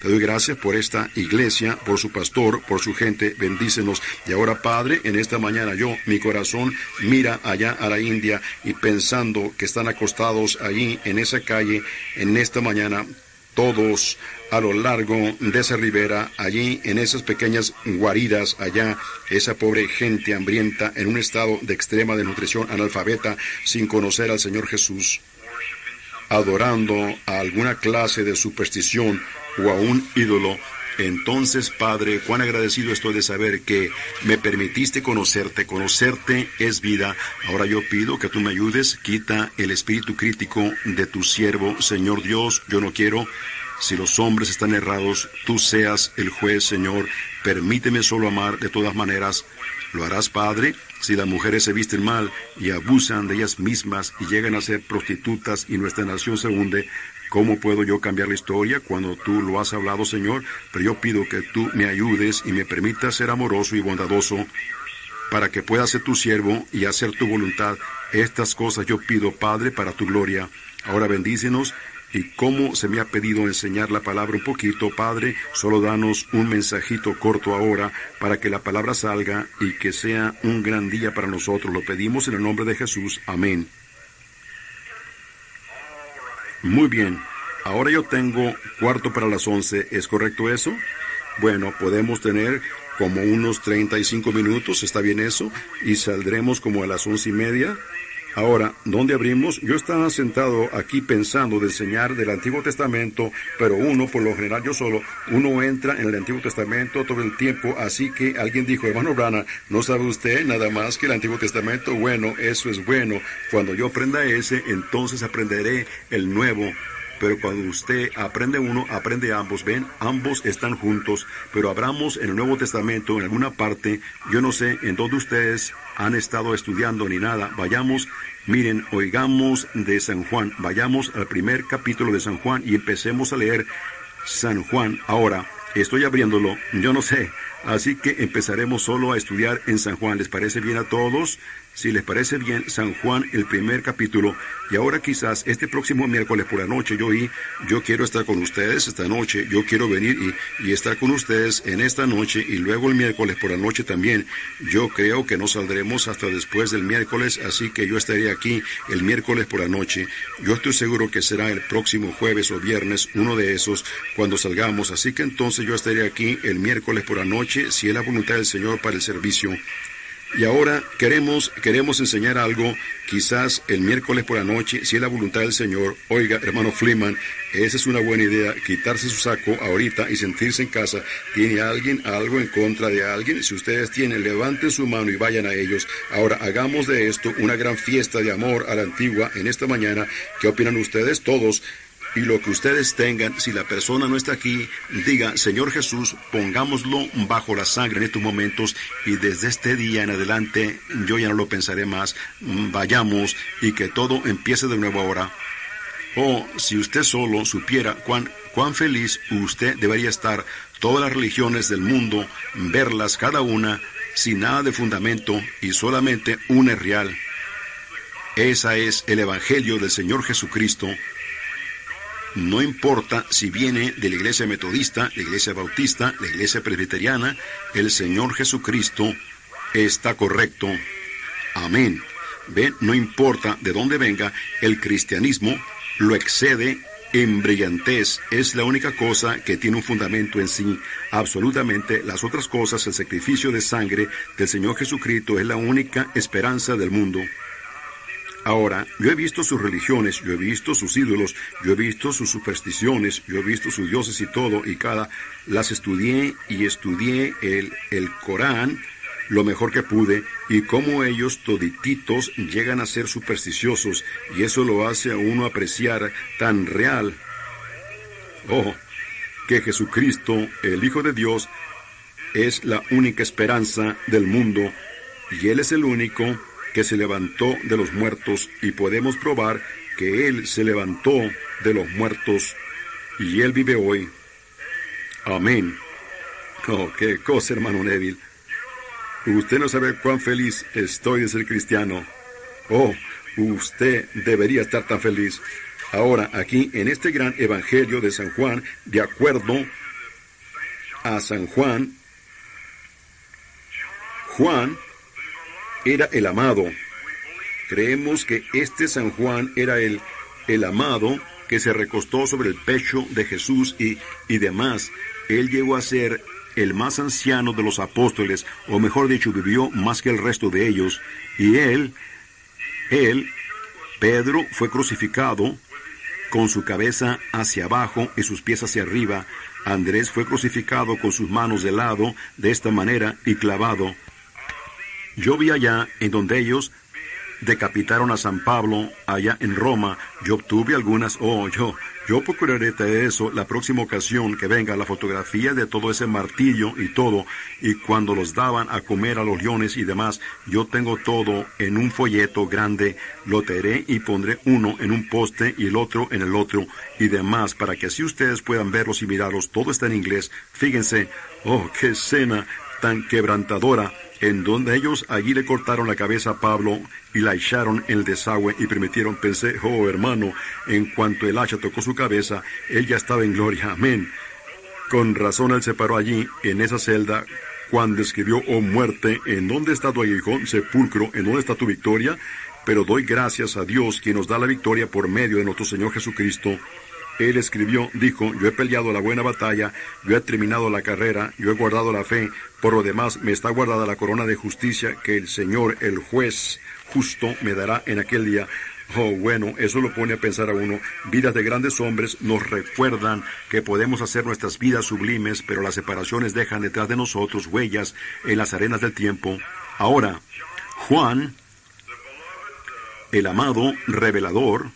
Te doy gracias por esta iglesia, por su pastor, por su gente. Bendícenos. Y ahora, Padre, en esta mañana mi corazón mira allá a la India y pensando que están acostados allí en esa calle, en esta mañana, todos a lo largo de esa ribera, allí en esas pequeñas guaridas, allá, esa pobre gente hambrienta en un estado de extrema desnutrición, analfabeta, sin conocer al Señor Jesús, adorando a alguna clase de superstición o a un ídolo. Entonces, Padre, cuán agradecido estoy de saber que me permitiste conocerte. Conocerte es vida. Ahora yo pido que tú me ayudes. Quita el espíritu crítico de tu siervo, Señor Dios. Yo no quiero, si los hombres están errados, tú seas el juez, Señor. Permíteme solo amar de todas maneras. ¿Lo harás, Padre? Si las mujeres se visten mal y abusan de ellas mismas y llegan a ser prostitutas y nuestra nación se hunde, ¿cómo puedo yo cambiar la historia cuando tú lo has hablado, Señor? Pero yo pido que tú me ayudes y me permitas ser amoroso y bondadoso para que pueda ser tu siervo y hacer tu voluntad. Estas cosas yo pido, Padre, para tu gloria. Ahora bendícenos. Y como se me ha pedido enseñar la palabra un poquito, Padre, solo danos un mensajito corto ahora para que la palabra salga y que sea un gran día para nosotros. Lo pedimos en el nombre de Jesús. Amén. Muy bien. Ahora yo tengo 11:15. ¿Es correcto eso? Bueno, podemos tener como unos 35 minutos. ¿Está bien eso? Y saldremos como a las 11:30. Ahora, ¿dónde abrimos? Yo estaba sentado aquí pensando de enseñar del Antiguo Testamento, pero por lo general uno entra en el Antiguo Testamento todo el tiempo, así que alguien dijo, hermano Branham, ¿no sabe usted nada más que el Antiguo Testamento? Bueno, eso es bueno. Cuando yo aprenda ese, entonces aprenderé el Nuevo. Pero cuando usted aprende uno, aprende ambos. Ven, ambos están juntos. Pero abramos en el Nuevo Testamento, en alguna parte, yo no sé en dónde ustedes han estado estudiando ni nada. Vayamos, miren, oigamos de San Juan. Vayamos al primer capítulo de San Juan y empecemos a leer San Juan. Ahora, estoy abriéndolo, yo no sé. Así que empezaremos solo a estudiar en San Juan. ¿Les parece bien a todos? Si les parece bien, San Juan, el primer capítulo. Y ahora quizás este próximo miércoles por la noche yo quiero estar con ustedes esta noche. Yo quiero venir y estar con ustedes en esta noche y luego el miércoles por la noche también. Yo creo que no saldremos hasta después del miércoles, así que yo estaré aquí el miércoles por la noche. Yo estoy seguro que será el próximo jueves o viernes, uno de esos, cuando salgamos. Así que entonces yo estaré aquí el miércoles por la noche, si es la voluntad del Señor, para el servicio. Y ahora queremos enseñar algo, quizás el miércoles por la noche, si es la voluntad del Señor. Oiga, hermano Freeman, esa es una buena idea, quitarse su saco ahorita y sentirse en casa. ¿Tiene alguien algo en contra de alguien? Si ustedes tienen, levanten su mano y vayan a ellos. Ahora, hagamos de esto una gran fiesta de amor a la antigua en esta mañana. ¿Qué opinan ustedes todos? Y lo que ustedes tengan, si la persona no está aquí, diga, Señor Jesús, pongámoslo bajo la sangre en estos momentos y desde este día en adelante yo ya no lo pensaré más. Vayamos y que todo empiece de nuevo ahora. Oh, si usted solo supiera cuán feliz usted debería estar, todas las religiones del mundo, verlas cada una sin nada de fundamento y solamente una es real. Esa es el Evangelio del Señor Jesucristo. No importa si viene de la iglesia metodista, la iglesia bautista, la iglesia presbiteriana, el Señor Jesucristo está correcto. Amén. Ven, no importa de dónde venga, el cristianismo lo excede en brillantez. Es la única cosa que tiene un fundamento en sí. Absolutamente las otras cosas, el sacrificio de sangre del Señor Jesucristo es la única esperanza del mundo. Ahora, yo he visto sus religiones, yo he visto sus ídolos, yo he visto sus supersticiones, yo he visto sus dioses y todo, las estudié y estudié el Corán lo mejor que pude, y cómo ellos todititos llegan a ser supersticiosos, y eso lo hace a uno apreciar tan real. Oh, que Jesucristo, el Hijo de Dios, es la única esperanza del mundo, y Él es el único que se levantó de los muertos, y podemos probar que Él se levantó de los muertos, y Él vive hoy. Amén. Oh, qué cosa, hermano Neville. Usted no sabe cuán feliz estoy de ser cristiano. Oh, usted debería estar tan feliz. Ahora, aquí, en este gran evangelio de San Juan, de acuerdo a San Juan. Juan era el amado. Creemos que este San Juan era el amado que se recostó sobre el pecho de Jesús y demás. Él llegó a ser el más anciano de los apóstoles, o mejor dicho, vivió más que el resto de ellos. Y Pedro, fue crucificado con su cabeza hacia abajo y sus pies hacia arriba. Andrés fue crucificado con sus manos de lado, de esta manera, y clavado. Yo vi allá en donde ellos decapitaron a San Pablo, allá en Roma. Yo obtuve algunas, yo procuraré de eso la próxima ocasión que venga, la fotografía de todo ese martillo y todo, y cuando los daban a comer a los leones y demás. Yo tengo todo en un folleto grande, lo traeré y pondré uno en un poste y el otro en el otro, y demás, para que así ustedes puedan verlos y mirarlos. Todo está en inglés. Fíjense, qué escena tan quebrantadora, en donde ellos allí le cortaron la cabeza a Pablo y la echaron en el desagüe y permitieron. Pensé, hermano, en cuanto el hacha tocó su cabeza, él ya estaba en gloria. Amén. Con razón él se paró allí, en esa celda, cuando escribió, muerte, ¿en dónde está tu aguijón? Sepulcro, ¿en dónde está tu victoria? Pero doy gracias a Dios, quien nos da la victoria por medio de nuestro Señor Jesucristo. Él escribió, dijo, yo he peleado la buena batalla, yo he terminado la carrera, yo he guardado la fe, por lo demás me está guardada la corona de justicia que el Señor, el juez justo, me dará en aquel día. Bueno, eso lo pone a pensar a uno. Vidas de grandes hombres nos recuerdan que podemos hacer nuestras vidas sublimes, pero las separaciones dejan detrás de nosotros huellas en las arenas del tiempo. Ahora, Juan, el amado revelador,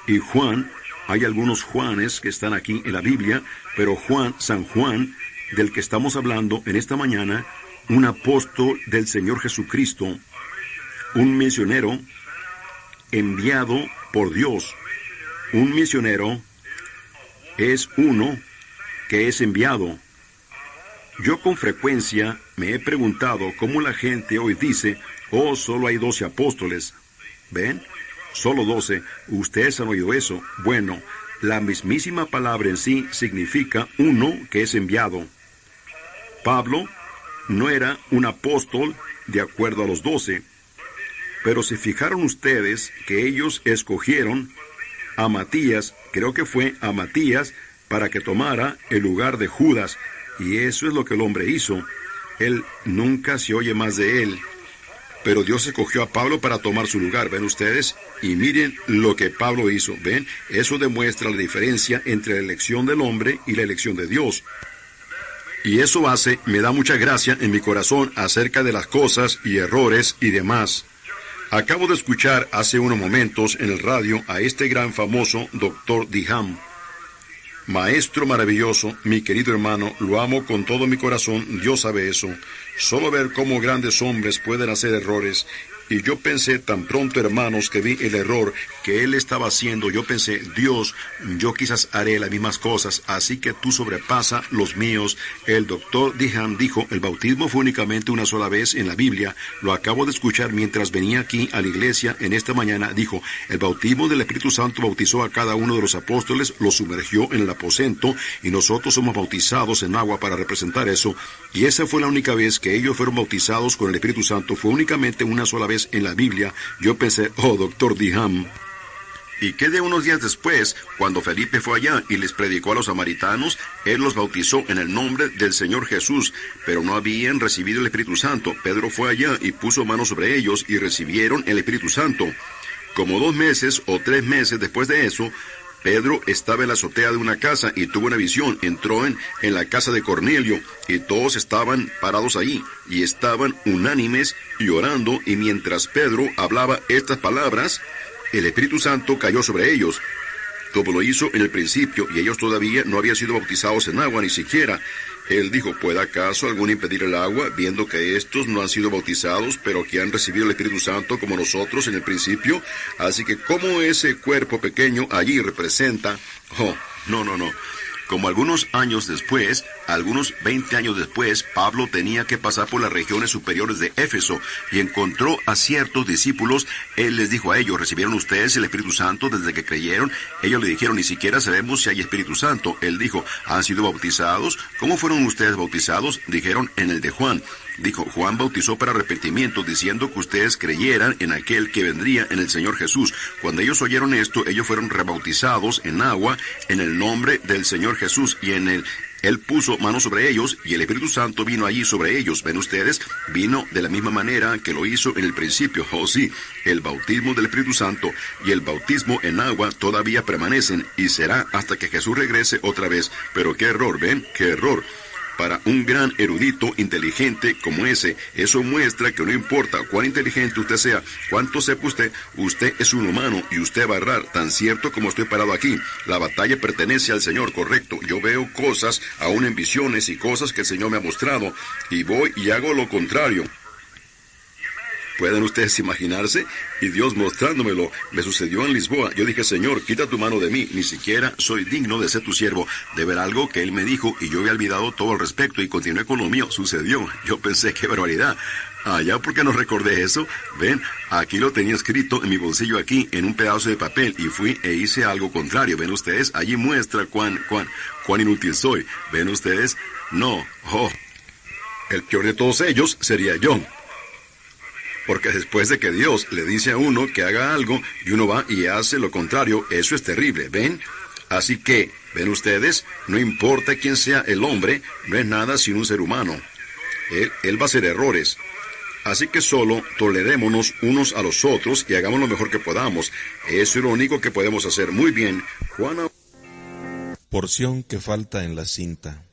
y Juan, hay algunos Juanes que están aquí en la Biblia, pero Juan, San Juan, del que estamos hablando en esta mañana, un apóstol del Señor Jesucristo, un misionero enviado por Dios. Un misionero es uno que es enviado. Yo con frecuencia me he preguntado cómo la gente hoy dice, solo hay 12 apóstoles. ¿Ven? Solo 12. Ustedes han oído eso. Bueno, la mismísima palabra en sí significa uno que es enviado. Pablo no era un apóstol de acuerdo a los 12, pero se fijaron ustedes que ellos escogieron a Matías, creo que fue a Matías, para que tomara el lugar de Judas, y eso es lo que el hombre hizo. Él nunca se oye más de él. Pero Dios escogió a Pablo para tomar su lugar, ¿ven ustedes? Y miren lo que Pablo hizo, ¿ven? Eso demuestra la diferencia entre la elección del hombre y la elección de Dios. Y eso me da mucha gracia en mi corazón acerca de las cosas y errores y demás. Acabo de escuchar hace unos momentos en el radio a este gran famoso Dr. Diham. Maestro maravilloso, mi querido hermano, lo amo con todo mi corazón, Dios sabe eso. Solo ver cómo grandes hombres pueden hacer errores. Y yo pensé tan pronto, hermanos, que vi el error que él estaba haciendo, yo pensé, Dios, yo quizás haré las mismas cosas, así que tú sobrepasa los míos. El doctor Diham dijo, el bautismo fue únicamente una sola vez en la Biblia. Lo acabo de escuchar mientras venía aquí a la iglesia en esta mañana. Dijo, el bautismo del Espíritu Santo bautizó a cada uno de los apóstoles, los sumergió en el aposento, y nosotros somos bautizados en agua para representar eso. Y esa fue la única vez que ellos fueron bautizados con el Espíritu Santo. Fue únicamente una sola vez en la Biblia. Yo pensé, doctor Diham. Y que de unos días después, cuando Felipe fue allá y les predicó a los samaritanos, él los bautizó en el nombre del Señor Jesús, pero no habían recibido el Espíritu Santo. Pedro fue allá y puso manos sobre ellos y recibieron el Espíritu Santo. Como 2 meses o 3 meses después de eso, Pedro estaba en la azotea de una casa y tuvo una visión. Entró en la casa de Cornelio y todos estaban parados ahí y estaban unánimes y orando, y mientras Pedro hablaba estas palabras, el Espíritu Santo cayó sobre ellos, como lo hizo en el principio, y ellos todavía no habían sido bautizados en agua ni siquiera. Él dijo, ¿puede acaso alguno impedir el agua, viendo que estos no han sido bautizados, pero que han recibido el Espíritu Santo como nosotros en el principio? Así que como ese cuerpo pequeño allí representa, no. Como algunos años después, algunos 20 años después, Pablo tenía que pasar por las regiones superiores de Éfeso y encontró a ciertos discípulos. Él les dijo a ellos: ¿recibieron ustedes el Espíritu Santo desde que creyeron? Ellos le dijeron: ni siquiera sabemos si hay Espíritu Santo. Él dijo: ¿han sido bautizados? ¿Cómo fueron ustedes bautizados? Dijeron: en el de Juan. Dijo: Juan bautizó para arrepentimiento, diciendo que ustedes creyeran en aquel que vendría, en el Señor Jesús. Cuando ellos oyeron esto, ellos fueron rebautizados en agua en el nombre del Señor Jesús, y Él puso manos sobre ellos, y el Espíritu Santo vino allí sobre ellos. ¿Ven ustedes? Vino de la misma manera que lo hizo en el principio. Oh sí, el bautismo del Espíritu Santo y el bautismo en agua todavía permanecen, y será hasta que Jesús regrese otra vez. Pero qué error, ¿ven? ¡Qué error! Para un gran erudito inteligente como ese, eso muestra que no importa cuán inteligente usted sea, cuánto sepa usted, usted es un humano y usted va a errar, tan cierto como estoy parado aquí. La batalla pertenece al Señor, correcto. Yo veo cosas, aún en visiones y cosas que el Señor me ha mostrado, y voy y hago lo contrario. ¿Pueden ustedes imaginarse? Y Dios mostrándomelo. Me sucedió en Lisboa. Yo dije: Señor, quita tu mano de mí. Ni siquiera soy digno de ser tu siervo. De ver algo que Él me dijo, y yo había olvidado todo al respecto y continué con lo mío. Sucedió. Yo pensé: qué barbaridad. Allá, ¿por qué no recordé eso? Ven, aquí lo tenía escrito en mi bolsillo aquí, en un pedazo de papel, y fui e hice algo contrario. ¿Ven ustedes? Allí muestra cuán inútil soy. ¿Ven ustedes? No. Oh. El peor de todos ellos sería yo. Porque después de que Dios le dice a uno que haga algo y uno va y hace lo contrario, eso es terrible, ¿ven? Así que, ¿ven ustedes? No importa quién sea el hombre, no es nada sino un ser humano. Él va a hacer errores. Así que solo tolerémonos unos a los otros y hagamos lo mejor que podamos. Eso es lo único que podemos hacer. Muy bien, Juan. Porción que falta en la cinta.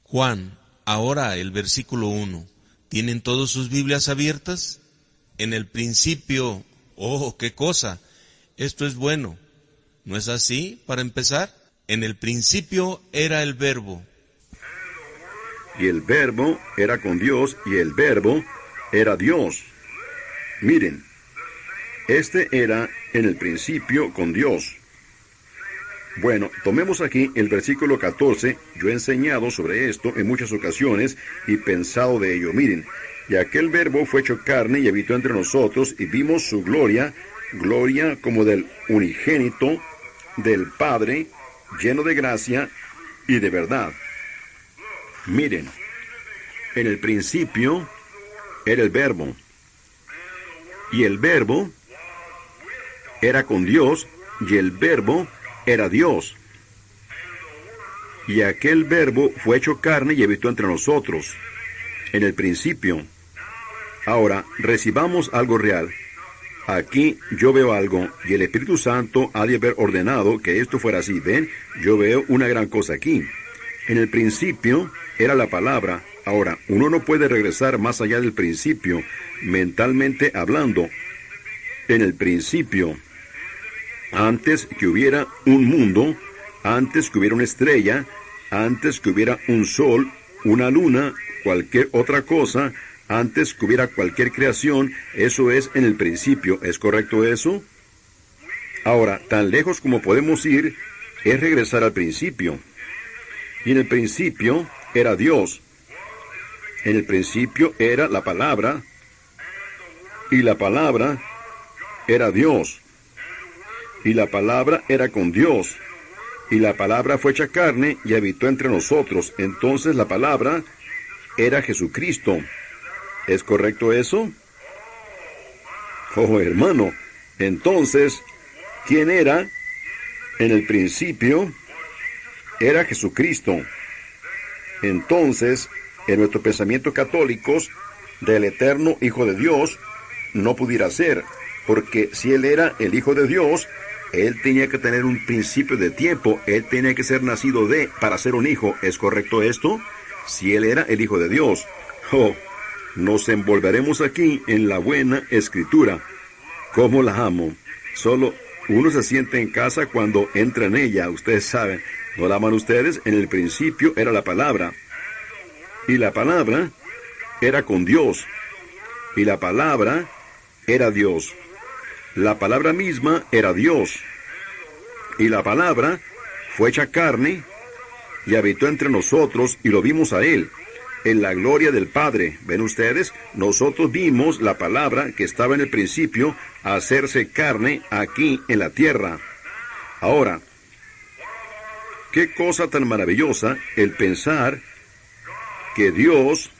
Juan, ahora el versículo 1. ¿Tienen todos sus Biblias abiertas? En el principio, ¡oh, qué cosa! Esto es bueno. ¿No es así, para empezar? En el principio era el Verbo. Y el Verbo era con Dios, y el Verbo era Dios. Miren, este era en el principio con Dios. Bueno, tomemos aquí el versículo 14. Yo he enseñado sobre esto en muchas ocasiones y pensado de ello. Miren: y aquel Verbo fue hecho carne y habitó entre nosotros, y vimos su gloria, gloria como del unigénito del Padre, lleno de gracia y de verdad. Miren, en el principio era el Verbo, y el Verbo era con Dios, y el Verbo era Dios. Y aquel Verbo fue hecho carne y habitó entre nosotros, en el principio. Ahora, recibamos algo real. Aquí yo veo algo, y el Espíritu Santo ha de haber ordenado que esto fuera así. ¿Ven? Yo veo una gran cosa aquí. En el principio era la palabra. Ahora, uno no puede regresar más allá del principio, mentalmente hablando. En el principio, antes que hubiera un mundo, antes que hubiera una estrella, antes que hubiera un sol, una luna, cualquier otra cosa, antes que hubiera cualquier creación, eso es en el principio. ¿Es correcto eso? Ahora, tan lejos como podemos ir, es regresar al principio. Y en el principio era Dios. En el principio era la palabra, y la palabra era Dios. Y la palabra era con Dios. Y la palabra fue hecha carne y habitó entre nosotros. Entonces la palabra era Jesucristo. ¿Es correcto eso? Oh, hermano, entonces, ¿quién era? En el principio, era Jesucristo. Entonces, en nuestro pensamiento católicos, del eterno Hijo de Dios, no pudiera ser, porque si Él era el Hijo de Dios, Él tenía que tener un principio de tiempo, Él tenía que ser nacido para ser un hijo. ¿Es correcto esto? Si Él era el Hijo de Dios. Oh, nos envolveremos aquí en la buena escritura. ¿Cómo la amo? Solo uno se siente en casa cuando entra en ella, ustedes saben. ¿No la aman ustedes? En el principio era la palabra. Y la palabra era con Dios. Y la palabra era Dios. La palabra misma era Dios. Y la palabra fue hecha carne y habitó entre nosotros, y lo vimos a él, en la gloria del Padre. ¿Ven ustedes? Nosotros vimos la palabra que estaba en el principio hacerse carne aquí en la tierra. Ahora, qué cosa tan maravillosa el pensar que Dios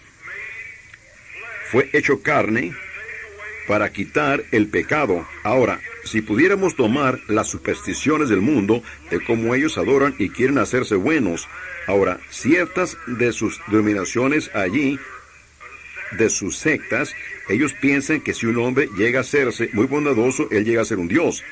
fue hecho carne para quitar el pecado. Ahora, si pudiéramos tomar las supersticiones del mundo, de cómo ellos adoran y quieren hacerse buenos, ahora, ciertas de sus denominaciones allí, de sus sectas, ellos piensan que si un hombre llega a hacerse muy bondadoso, él llega a ser un Dios.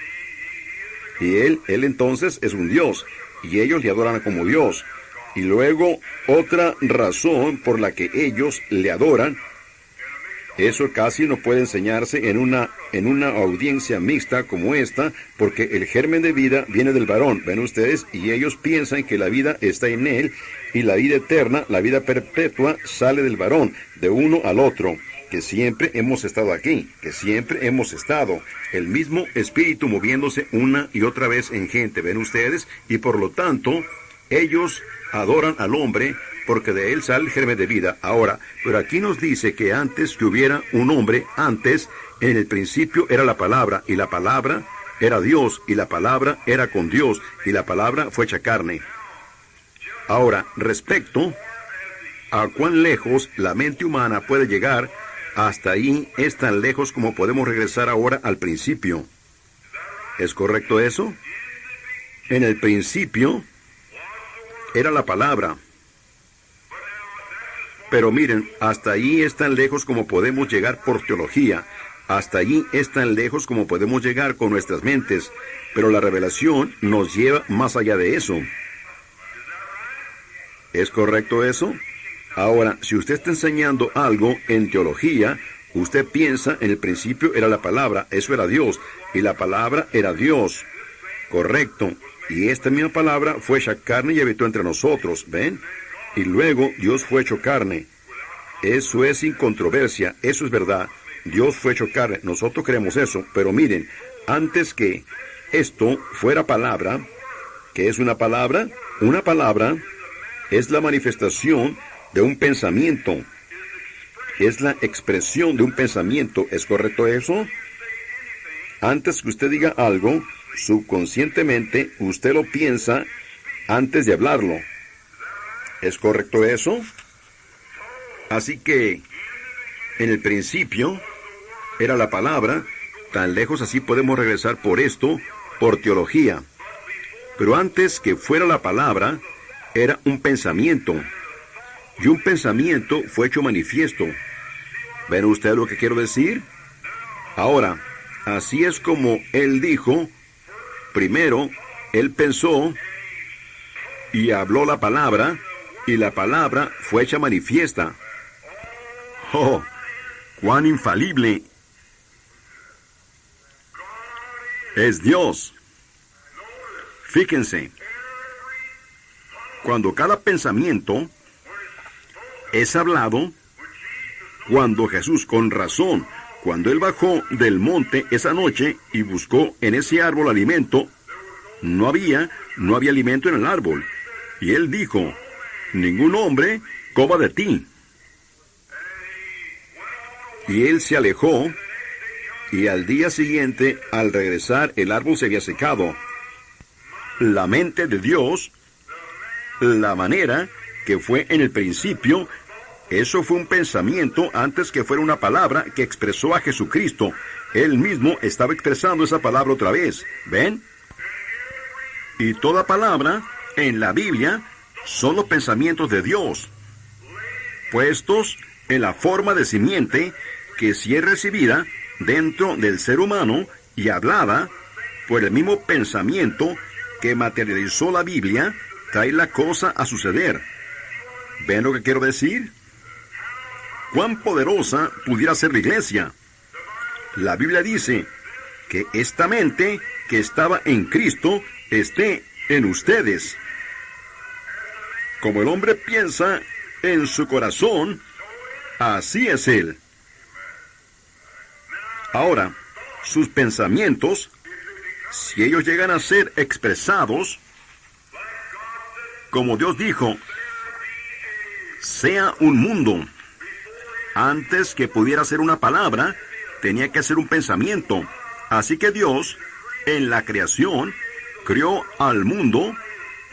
Y él entonces es un Dios, y ellos le adoran como Dios. Y luego, otra razón por la que ellos le adoran, eso casi no puede enseñarse en una audiencia mixta como esta, porque el germen de vida viene del varón, ven ustedes, y ellos piensan que la vida está en él, y la vida eterna, la vida perpetua, sale del varón, de uno al otro, que siempre hemos estado aquí, que siempre hemos estado, el mismo espíritu moviéndose una y otra vez en gente, ven ustedes, y por lo tanto, ellos adoran al hombre, porque de él sale el germen de vida. Ahora, pero aquí nos dice que antes que hubiera un hombre, antes, en el principio era la palabra, y la palabra era Dios, y la palabra era con Dios, y la palabra fue hecha carne. Ahora, respecto a cuán lejos la mente humana puede llegar, hasta ahí es tan lejos como podemos regresar ahora al principio. ¿Es correcto eso? En el principio era la palabra. Pero miren, hasta allí es tan lejos como podemos llegar por teología. Hasta allí es tan lejos como podemos llegar con nuestras mentes. Pero la revelación nos lleva más allá de eso. ¿Es correcto eso? Ahora, si usted está enseñando algo en teología, usted piensa en el principio era la palabra, eso era Dios, y la palabra era Dios. Correcto. Y esta misma palabra fue hecha carne y habitó entre nosotros, ¿ven? Y luego Dios fue hecho carne. Eso es sin controversia, eso es verdad. Dios fue hecho carne, nosotros creemos eso. Pero miren, antes que esto fuera palabra, ¿qué es una palabra? Una palabra es la manifestación de un pensamiento. Es la expresión de un pensamiento. ¿Es correcto eso? Antes que usted diga algo, subconscientemente usted lo piensa antes de hablarlo. ¿Es correcto eso? Así que, en el principio, era la palabra, tan lejos así podemos regresar por esto, por teología. Pero antes que fuera la palabra, era un pensamiento. Y un pensamiento fue hecho manifiesto. ¿Ven ustedes lo que quiero decir? Ahora, así es como él dijo, primero, él pensó y habló la palabra, y la palabra fue hecha manifiesta. ¡Oh! ¡Cuán infalible es Dios! Fíjense, cuando cada pensamiento es hablado, cuando Jesús, con razón, cuando Él bajó del monte esa noche y buscó en ese árbol alimento, no había alimento en el árbol. Y Él dijo, ningún hombre coma de ti. Y él se alejó, y al día siguiente, al regresar, el árbol se había secado. La mente de Dios, la manera que fue en el principio, eso fue un pensamiento antes que fuera una palabra que expresó a Jesucristo. Él mismo estaba expresando esa palabra otra vez. ¿Ven? Y toda palabra en la Biblia son los pensamientos de Dios, puestos en la forma de simiente que si es recibida dentro del ser humano y hablada por el mismo pensamiento que materializó la Biblia, trae la cosa a suceder. ¿Ven lo que quiero decir? ¿Cuán poderosa pudiera ser la iglesia? La Biblia dice que esta mente que estaba en Cristo esté en ustedes. Como el hombre piensa en su corazón, así es él. Ahora, sus pensamientos, si ellos llegan a ser expresados, como Dios dijo, sea un mundo. Antes que pudiera ser una palabra, tenía que ser un pensamiento. Así que Dios, en la creación, creó al mundo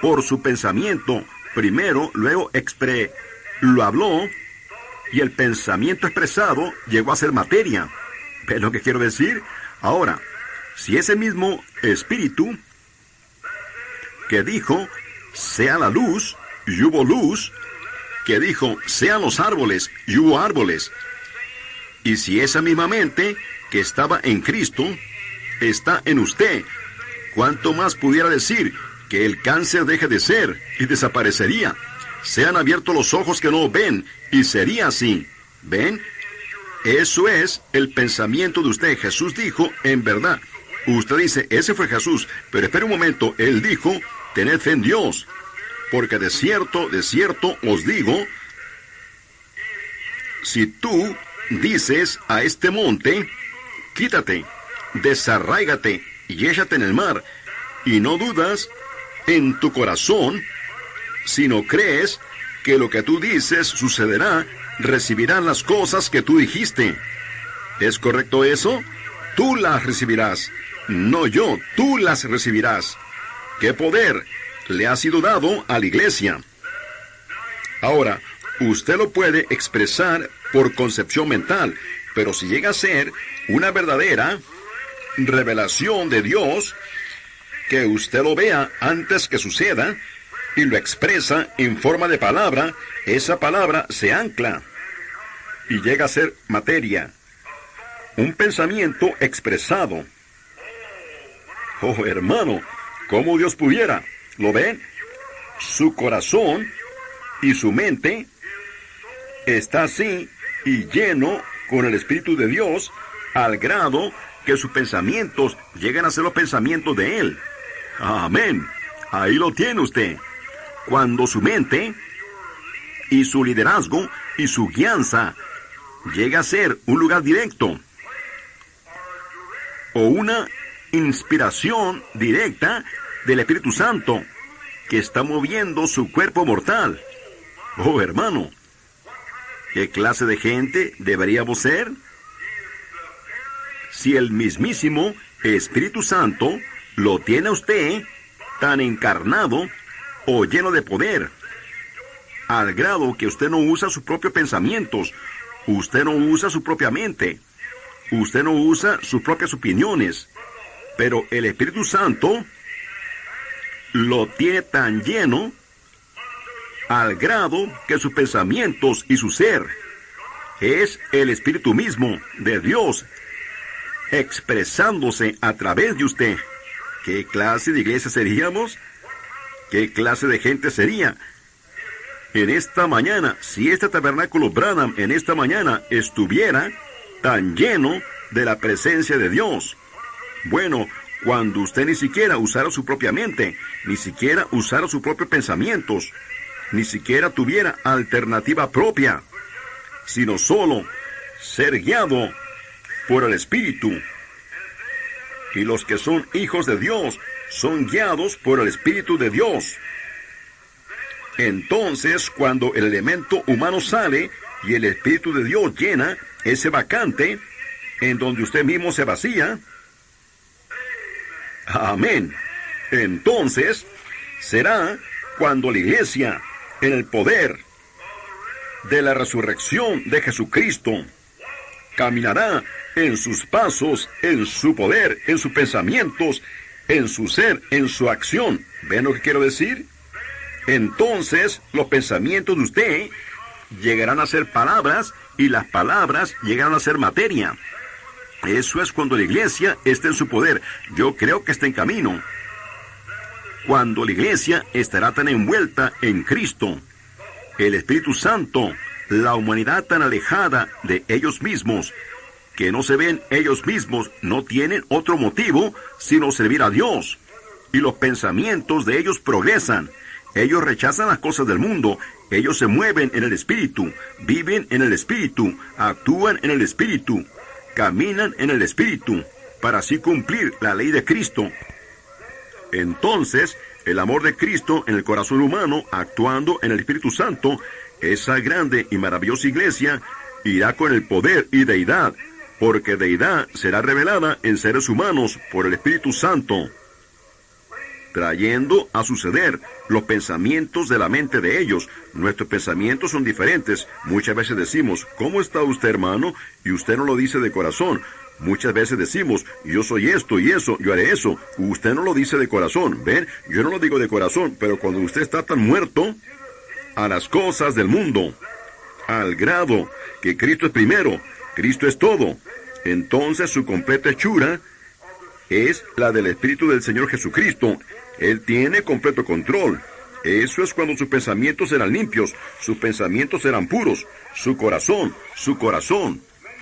por su pensamiento. Primero, luego lo habló, y el pensamiento expresado llegó a ser materia. ¿Ves lo que quiero decir? Ahora, si ese mismo espíritu que dijo, sea la luz, y hubo luz, que dijo, sean los árboles, y hubo árboles. Y si esa misma mente que estaba en Cristo está en usted, ¿cuánto más pudiera decir que el cáncer deje de ser y desaparecería? Sean abiertos los ojos que no ven, y sería así. ¿Ven? Eso es el pensamiento de usted. Jesús dijo, en verdad. Usted dice, ese fue Jesús, pero espere un momento, Él dijo, tened fe en Dios. Porque de cierto os digo, si tú dices a este monte, quítate, desarráigate y échate en el mar, y no dudas en tu corazón, sino crees que lo que tú dices sucederá, recibirás las cosas que tú dijiste. ¿Es correcto eso? Tú las recibirás, no yo, tú las recibirás. ¿Qué poder le ha sido dado a la iglesia? Ahora, usted lo puede expresar por concepción mental, pero si llega a ser una verdadera revelación de Dios, que usted lo vea antes que suceda, y lo expresa en forma de palabra, esa palabra se ancla y llega a ser materia. Un pensamiento expresado. Oh, hermano, ¿cómo Dios pudiera? ¿Lo ven? Su corazón y su mente está así y lleno con el Espíritu de Dios, al grado que sus pensamientos llegan a ser los pensamientos de Él. Amén. Ahí lo tiene usted. Cuando su mente y su liderazgo y su guianza llega a ser un lugar directo o una inspiración directa del Espíritu Santo que está moviendo su cuerpo mortal. Oh, hermano, ¿qué clase de gente deberíamos ser? Si el mismísimo Espíritu Santo lo tiene a usted tan encarnado o lleno de poder, al grado que usted no usa sus propios pensamientos, usted no usa su propia mente, usted no usa sus propias opiniones, pero el Espíritu Santo lo tiene tan lleno al grado que sus pensamientos y su ser es el Espíritu mismo de Dios expresándose a través de usted. ¿Qué clase de iglesia seríamos? ¿Qué clase de gente sería? En esta mañana, si este tabernáculo Branham en esta mañana estuviera tan lleno de la presencia de Dios. Bueno, cuando usted ni siquiera usara su propia mente, ni siquiera usara sus propios pensamientos, ni siquiera tuviera alternativa propia, sino solo ser guiado por el Espíritu. Y los que son hijos de Dios son guiados por el Espíritu de Dios. Entonces, cuando el elemento humano sale y el Espíritu de Dios llena ese vacante en donde usted mismo se vacía, amén, entonces será cuando la iglesia, en el poder de la resurrección de Jesucristo, caminará en sus pasos, en su poder, en sus pensamientos, en su ser, en su acción. ¿Ven lo que quiero decir? Entonces, los pensamientos de usted llegarán a ser palabras y las palabras llegarán a ser materia. Eso es cuando la iglesia está en su poder. Yo creo que está en camino. Cuando la iglesia estará tan envuelta en Cristo, el Espíritu Santo, la humanidad tan alejada de ellos mismos, que no se ven ellos mismos, no tienen otro motivo sino servir a Dios. Y los pensamientos de ellos progresan. Ellos rechazan las cosas del mundo. Ellos se mueven en el Espíritu, viven en el Espíritu, actúan en el Espíritu, caminan en el Espíritu, para así cumplir la ley de Cristo. Entonces, El amor de Cristo en el corazón humano, actuando en el Espíritu Santo, esa grande y maravillosa iglesia irá con el poder y deidad, porque deidad será revelada en seres humanos por el Espíritu Santo, trayendo a suceder los pensamientos de la mente de ellos. Nuestros pensamientos son diferentes. Muchas veces decimos, ¿cómo está usted, hermano? Y usted no lo dice de corazón. Muchas veces decimos, yo soy esto y eso, yo haré eso. Usted no lo dice de corazón. ¿Ven? Yo no lo digo de corazón, pero cuando usted está tan muerto a las cosas del mundo, al grado que Cristo es primero, Cristo es todo, entonces su completa hechura es la del Espíritu del Señor Jesucristo. Él tiene completo control. Eso es cuando sus pensamientos serán limpios, sus pensamientos serán puros, su corazón